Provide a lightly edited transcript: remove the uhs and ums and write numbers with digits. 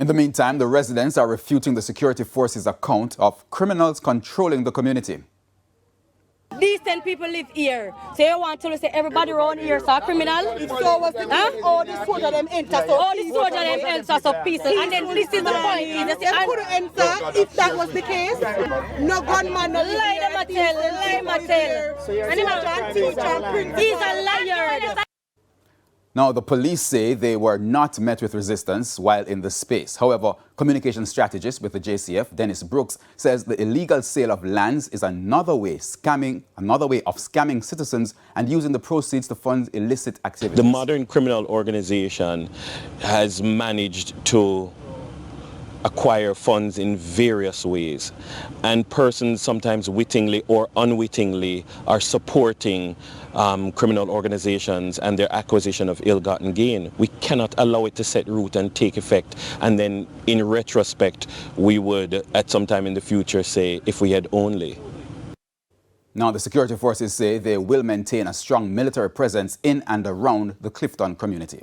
In the meantime, the residents are refuting the security forces' account of criminals controlling the community. Decent people live here. So you want to say everybody around here is a criminal? If so was the case, all the soldiers them enter so all the soldiers them enter so peaceful. And then this is the point. They couldn't enter if that was the case. No gunman, no lie them a tell. He's a liar. Now, the police say they were not met with resistance while in the space. However, communication strategist with the JCF, Dennis Brooks, says the illegal sale of lands is another way of scamming citizens and using the proceeds to fund illicit activities. The modern criminal organization has managed to acquire funds in various ways, and persons sometimes wittingly or unwittingly are supporting criminal organizations and their acquisition of ill-gotten gain. We cannot allow it to set root and take effect, and then in retrospect we would at some time in the future say, if we had only. Now, the security forces say they will maintain a strong military presence in and around the Clifton community.